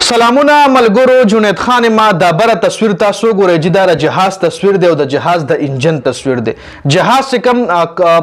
سلامونه ملګرو، جنید خان ما دا بره تصویر تاسو ګورئ چې دا د جهاز تصویر دی او د جهاز د انجن تصویر دی. جهاز چې کوم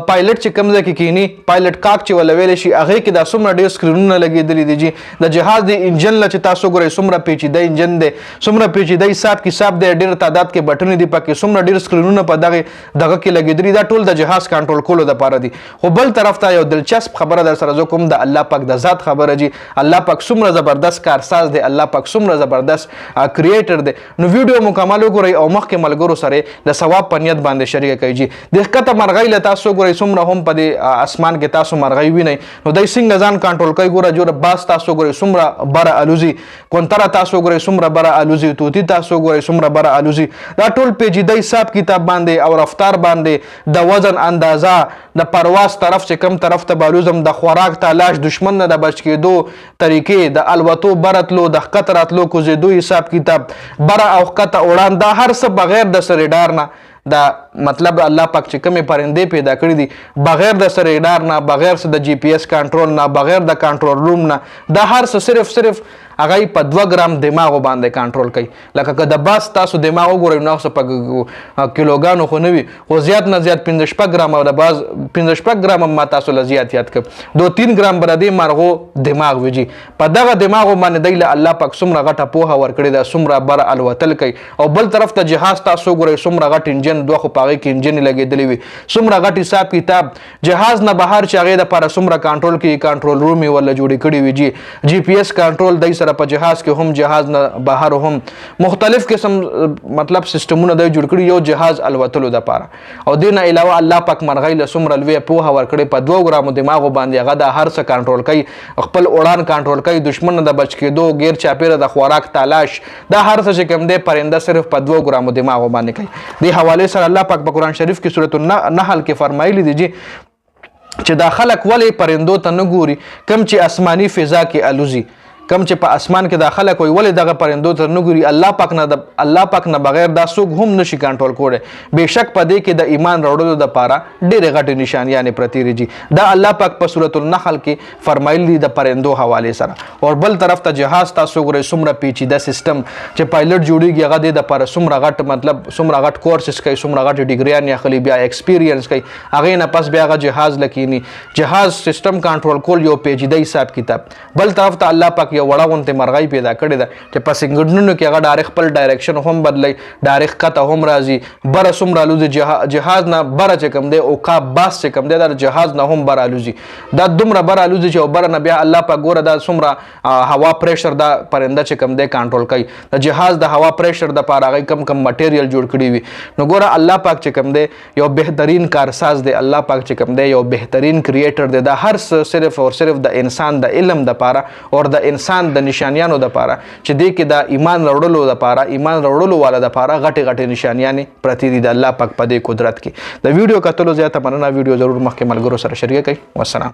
پایلټ چې کوم ځای کې کینی پایلټ کاک چې ول ویل شي هغه کې دا څومره ډېر سکرینونه لګېدلي دي چې د جهاز د انجن له چې تاسو ګورئ څومره پیچیده انجن دی، څومره پیچیده حساب کتاب دی، ډېر تعداد کې بټنې دي پکې، څومره ډېر سکرینونه په دغه کې لګېدلي. دا ټول د جهاز کنټرول کولو دپاره دي. خو بل طرف ته یو دلچسپ خبره در سره زه کوم د الله پاک د ذات خبره جي. الله پاک څومره زبردست کارساز دی، الله پاک څومره زبردست کریټر دی. نو ویډیو مکمل وګورئ او مخکې ملګرو سره د ثواب په نیت باندې شریک کوي جي. د ښکته مرغۍ له تاسو ګورئ څومره هم په دې اسمان کې تاسو مرغۍ وینئ، نو دی څنګه ځان کنټرول کوي. ګوره جوړه باز تاسو ګورئ څومره بره الوزي، کونتره تاسو ګورئ څومره بره الوزي، طوطي تاسو ګورئ څومره بره الوزي. دا ټول پیچیده حساب کتاب باندې او رفتار باندې د وزن اندازه، د پرواز طرف چې کم طرف ته بالوزم، د خوراک تلاش، دشمن نه د بچ کېدو طریقې، د الوتو برتلو، د ښکته راتلو کوزېدو حساب کتاب، بره او ښکته وړاند، دا هر څه بغیر د سریډار نه، دا مطلب الله پاک چې کومې پرندې پیدا کړي دي بغیر د سریډار نه، بغیر د جی پی ایس کنټرول نه، بغیر د کنټرول روم نه، دا هر څه صرف هغه په 2 ګرام دماغ باندې کنټرول کوي. لکه که د باز تاسو دماغ وګورئ نو څه په کیلوګانو خو نه وي، خو زیات نه زیات 15 ګرام، او د باز 15 ګرام ما تاسو له زیات یاد کړم، 2-3 ګرام به د دې مرغو دماغ وي. په دغه دماغ باندې دی له الله پاک څومره غټه پوهه ورکړې ده، څومره بره الوتل کوي. او بل طرف ته جهاز تاسو ګورئ څومره غټ انجن، دوه خو په هغې کې انجن لګېدلې وي، څومره غټ حساب کتاب. جهاز نه بهر چې هغې دپاره څومره کنټرول کوي، کنټرول روم یې ورله جوړې کړي وي جی پی ایس کنټرول دی سره په جهاز کې هم، جهاز نه بهر هم مختلف قسم مطلب سیستمونه دی جوړ کړي یو جهاز الوتلو دپاره. او دې نه علاوه الله پاک مرغۍ له څومره لویه پوهه ورکړې، په 2 ګرامو دماغو باندې هغه دا هر څه کنټرول کوي، خپل اړان کنټرول کوي، دشمن نه د بچ کېدو، غیر چاپېره د خوراک تلاش، دا هر څه چې کوم دی پرنده صرف په 2 ګرامو دماغو باندې کوي. دې حوالې سره الله پاک په قرآن شریف کې سورة النحل کې فرمایلی دی چې دا خلک ولې پرندو ته نه ګوري کم چې آسماني فضا کې الوزي، کم چې په اسمان کې دا خلک وي ولې دغه پرندو ته نه ګوري. الله پاک نه بغیر دا څوک هم نشي کنټرول کولی. بېشک په دې کې د ایمان راوړلو دپاره ډېرې غټې نشانیانې پرتې دي. دا الله پاک په سورة النحل کې فرمایلی دي د پرندو حوالې سره. او بل طرف ته جهاز تاسو ګورئ څومره پیچیده سیستم چې پایلټ جوړېږي هغه دې دپاره څومره غټ مطلب څومره غټ کورسز کوي، څومره غټې ډیګریانې اخلي، بیا ایکسپیرینس کوي، هغې نه پس بیا هغه جهاز لکینی. جهاز سیستم کنټرول کول یو پیچیده حساب کتاب. بل طرف ته الله پاک یو وړه غونتې مرغۍ پیدا کړې ده چې په سنګډنونو کې هغه ډایرکټ خپل ډایرکشن هم بدلی، ډایرکټ ښکته هم راځي، بره څومره الوزي، جهاز نه بره چې کوم دی عقاب باز چې کوم دی دا جهاز نه هم بره الوزي، دا دومره بره الوزي چې بره نه بیا الله پاک ګوره دا څومره هوا پریشر دا پرنده چې کوم دی کنټرول کوي. د جهاز د هوا پریشر دپاره هغوی کم مټیریل جوړ کړي وي. نو ګوره الله پاک چې کوم دی یو بهترین کارساز دی، الله پاک چې کوم دی یو بهترین کریټر دی. دا هر څه صرف او صرف د انسان د علم دپاره او د انسان د نشانیانو دپاره چې دې کې د ایمان راوړلو دپاره، ایمان راوړلو والا دپاره غټې غټې نشانیانې پرتې دي د الله پاک په دې قدرت کې. د ویډیو کتلو زیاته مننه. ویډیو ضرور مخکې ملګرو سره شریک کړئ. والسلام.